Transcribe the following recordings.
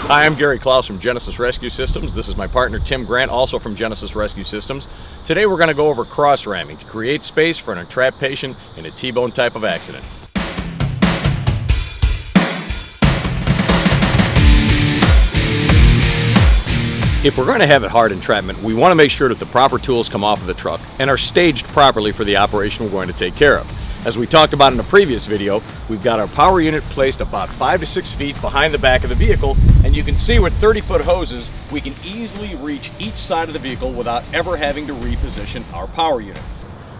Hi, I'm Gary Klaus from Genesis Rescue Systems. This is my partner Tim Grant, also from Genesis Rescue Systems. Today we're going to go over cross-ramming to create space for an entrapped patient in a T-bone type of accident. If we're going to have a hard entrapment, we want to make sure that the proper tools come off of the truck and are staged properly for the operation we're going to take care of. As we talked about in the previous video, we've got our power unit placed about 5 to 6 feet behind the back of the vehicle, and you can see with 30-foot hoses, we can easily reach each side of the vehicle without ever having to reposition our power unit.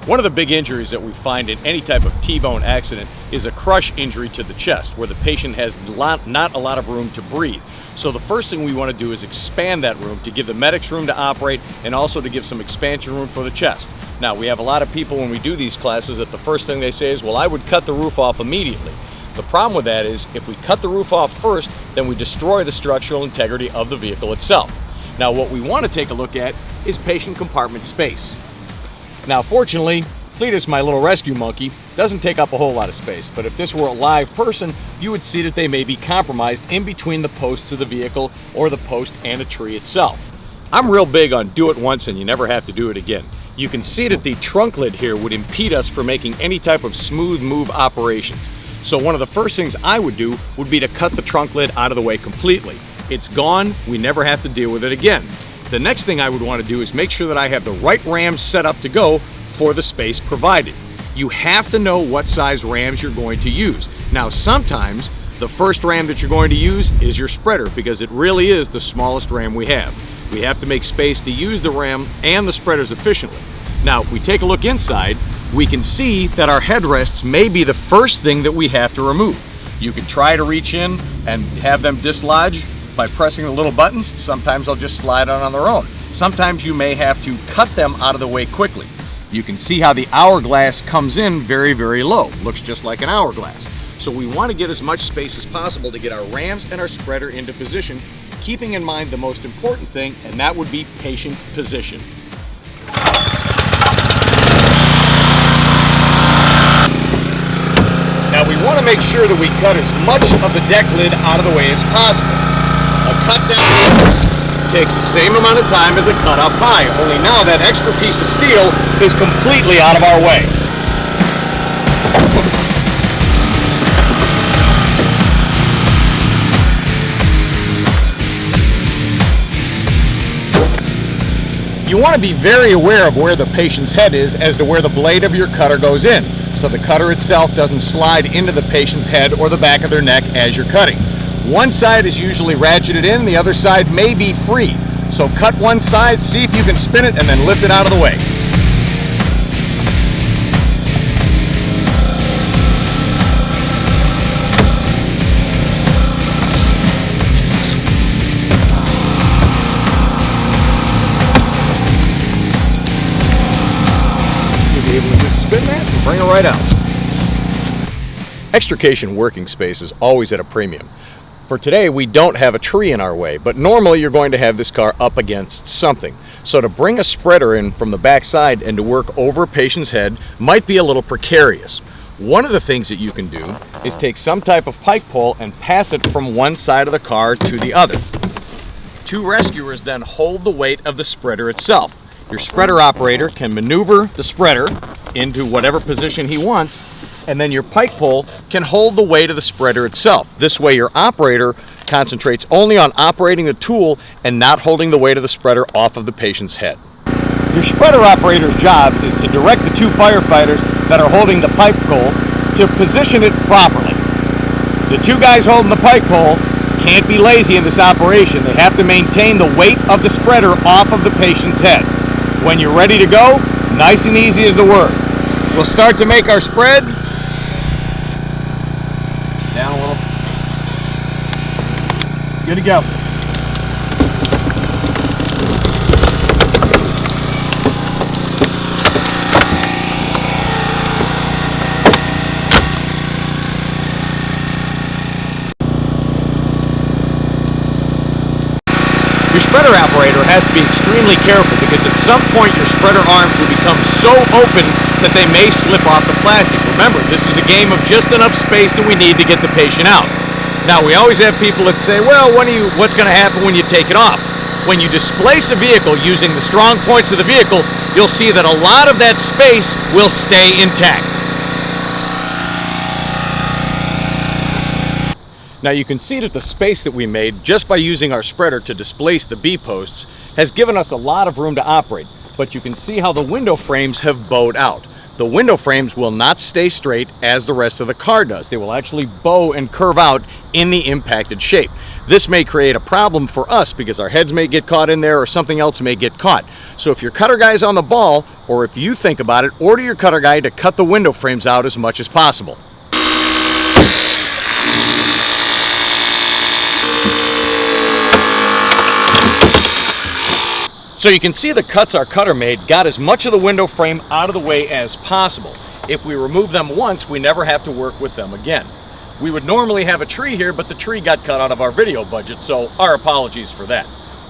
One of the big injuries that we find in any type of T-bone accident is a crush injury to the chest, where the patient has not a lot of room to breathe. So the first thing we want to do is expand that room to give the medics room to operate and also to give some expansion room for the chest. Now, we have a lot of people when we do these classes that the first thing they say is, well, I would cut the roof off immediately. The problem with that is if we cut the roof off first, then we destroy the structural integrity of the vehicle itself. Now, what we want to take a look at is patient compartment space. Now, fortunately, Cletus, my little rescue monkey, doesn't take up a whole lot of space, but if this were a live person, you would see that they may be compromised in between the posts of the vehicle or the post and a tree itself. I'm real big on do it once and you never have to do it again. You can see that the trunk lid here would impede us from making any type of smooth move operations. So one of the first things I would do would be to cut the trunk lid out of the way completely. It's gone, we never have to deal with it again. The next thing I would want to do is make sure that I have the right rams set up to go for the space provided. You have to know what size rams you're going to use. Now, sometimes the first ram that you're going to use is your spreader because it really is the smallest ram we have. We have to make space to use the ram and the spreaders efficiently. Now, if we take a look inside, we can see that our headrests may be the first thing that we have to remove. You can try to reach in and have them dislodge by pressing the little buttons. Sometimes they'll just slide on their own. Sometimes you may have to cut them out of the way quickly. You can see how the hourglass comes in very, very low. Looks just like an hourglass. So we want to get as much space as possible to get our rams and our spreader into position, keeping in mind the most important thing, and that would be patient position. Now we want to make sure that we cut as much of the deck lid out of the way as possible. A cut down takes the same amount of time as a cut up high, only now that extra piece of steel is completely out of our way. You want to be very aware of where the patient's head is as to where the blade of your cutter goes in, so the cutter itself doesn't slide into the patient's head or the back of their neck as you're cutting. One side is usually ratcheted in, the other side may be free. So cut one side, see if you can spin it, and then lift it out of the way. You'll be able to just spin that and bring it right out. Extrication working space is always at a premium. For today, we don't have a tree in our way, but normally you're going to have this car up against something. So to bring a spreader in from the back side and to work over a patient's head might be a little precarious. One of the things that you can do is take some type of pike pole and pass it from one side of the car to the other. Two rescuers then hold the weight of the spreader itself. Your spreader operator can maneuver the spreader into whatever position he wants, and then your pike pole can hold the weight of the spreader itself. This way your operator concentrates only on operating the tool and not holding the weight of the spreader off of the patient's head. Your spreader operator's job is to direct the two firefighters that are holding the pike pole to position it properly. The two guys holding the pike pole can't be lazy in this operation. They have to maintain the weight of the spreader off of the patient's head. When you're ready to go, nice and easy is the word. We'll start to make our spread. Down a little. Good to go. Your spreader operator has to be extremely careful because at some point your spreader arms will become so open that they may slip off the plastic. Remember, this is a game of just enough space that we need to get the patient out. Now, we always have people that say, well, what's going to happen when you take it off? When you displace a vehicle using the strong points of the vehicle, you'll see that a lot of that space will stay intact. Now you can see that the space that we made just by using our spreader to displace the B-posts has given us a lot of room to operate, but you can see how the window frames have bowed out. The window frames will not stay straight as the rest of the car does. They will actually bow and curve out in the impacted shape. This may create a problem for us because our heads may get caught in there or something else may get caught. So if your cutter guy's on the ball, or if you think about it, order your cutter guy to cut the window frames out as much as possible. So you can see the cuts our cutter made got as much of the window frame out of the way as possible. If we remove them once, we never have to work with them again. We would normally have a tree here, but the tree got cut out of our video budget, so our apologies for that.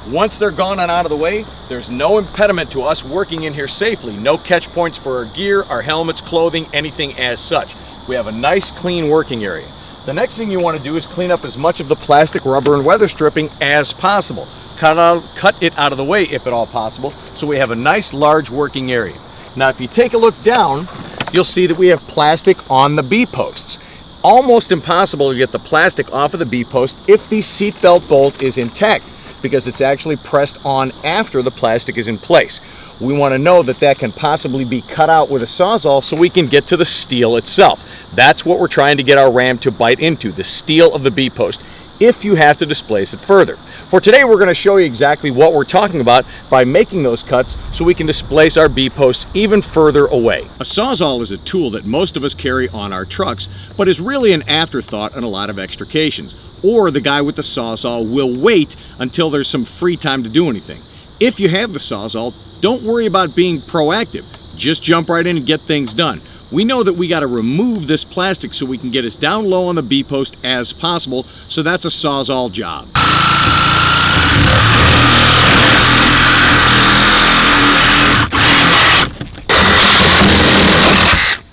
Once they're gone and out of the way, there's no impediment to us working in here safely. No catch points for our gear, our helmets, clothing, anything as such. We have a nice clean working area. The next thing you want to do is clean up as much of the plastic, rubber, and weather stripping as possible. Cut it out of the way if at all possible, so we have a nice large working area. Now if you take a look down, you'll see that we have plastic on the B-posts. Almost impossible to get the plastic off of the B-post if the seatbelt bolt is intact, because it's actually pressed on after the plastic is in place. We want to know that that can possibly be cut out with a Sawzall so we can get to the steel itself. That's what we're trying to get our ram to bite into, the steel of the B-post, if you have to displace it further. For today, we're going to show you exactly what we're talking about by making those cuts so we can displace our B-posts even further away. A Sawzall is a tool that most of us carry on our trucks, but is really an afterthought on a lot of extrications. Or the guy with the Sawzall will wait until there's some free time to do anything. If you have the Sawzall, don't worry about being proactive. Just jump right in and get things done. We know that we got to remove this plastic so we can get as down low on the B-post as possible, so that's a Sawzall job.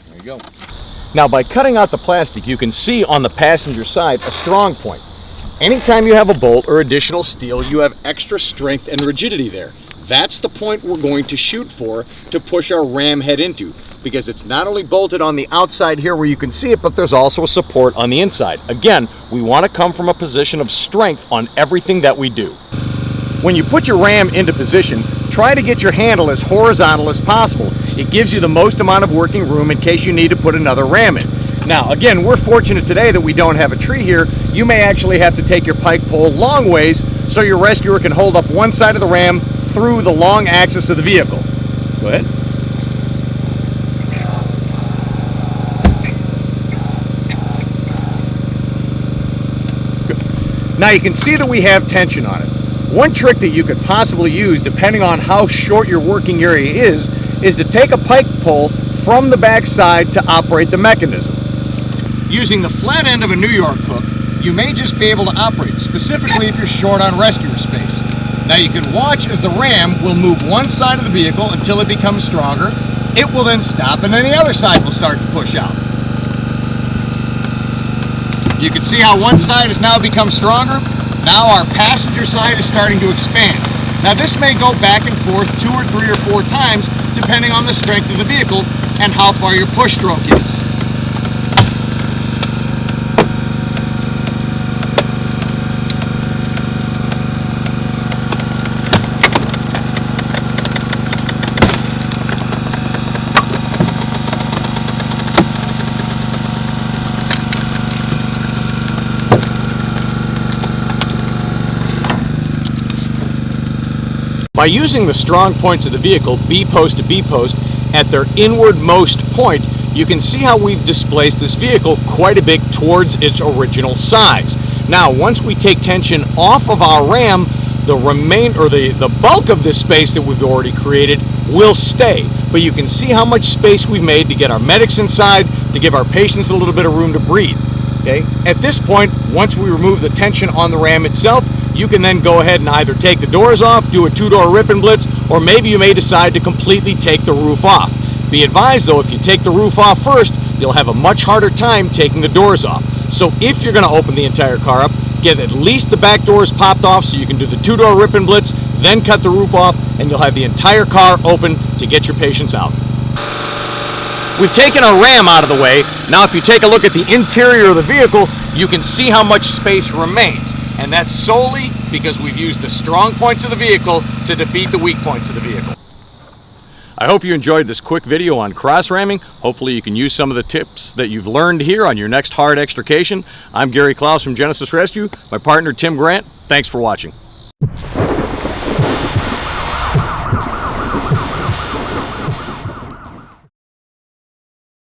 There you go. Now by cutting out the plastic, you can see on the passenger side a strong point. Anytime you have a bolt or additional steel, you have extra strength and rigidity there. That's the point we're going to shoot for to push our ram head into, because it's not only bolted on the outside here where you can see it, but there's also a support on the inside. Again, we want to come from a position of strength on everything that we do. When you put your ram into position, try to get your handle as horizontal as possible. It gives you the most amount of working room in case you need to put another ram in. Now, again, we're fortunate today that we don't have a tree here. You may actually have to take your pike pole long ways so your rescuer can hold up one side of the ram through the long axis of the vehicle. Go ahead. Good. Now you can see that we have tension on it. One trick that you could possibly use, depending on how short your working area is to take a pike pole from the back side to operate the mechanism. Using the flat end of a New York hook, you may just be able to operate, specifically if you're short on rescuer space. Now you can watch as the ram will move one side of the vehicle until it becomes stronger. It will then stop and then the other side will start to push out. You can see how one side has now become stronger. Now our passenger side is starting to expand. Now this may go back and forth 2 or 3 or 4 times depending on the strength of the vehicle and how far your push stroke is. By using the strong points of the vehicle, B-post to B-post, at their inwardmost point, you can see how we've displaced this vehicle quite a bit towards its original size. Now, once we take tension off of our ram, the bulk of this space that we've already created will stay. But you can see how much space we've made to get our medics inside, to give our patients a little bit of room to breathe. Okay? At this point, once we remove the tension on the ram itself, you can then go ahead and either take the doors off, do a 2-door rip and blitz, or maybe you may decide to completely take the roof off. Be advised though, if you take the roof off first, you'll have a much harder time taking the doors off. So if you're going to open the entire car up, get at least the back doors popped off so you can do the 2-door rip and blitz, then cut the roof off, and you'll have the entire car open to get your patients out. We've taken our ram out of the way. Now if you take a look at the interior of the vehicle, you can see how much space remains. And that's solely because we've used the strong points of the vehicle to defeat the weak points of the vehicle. I hope you enjoyed this quick video on cross ramming. Hopefully you can use some of the tips that you've learned here on your next hard extrication. I'm Gary Klaus from Genesis Rescue. My partner Tim Grant. Thanks for watching.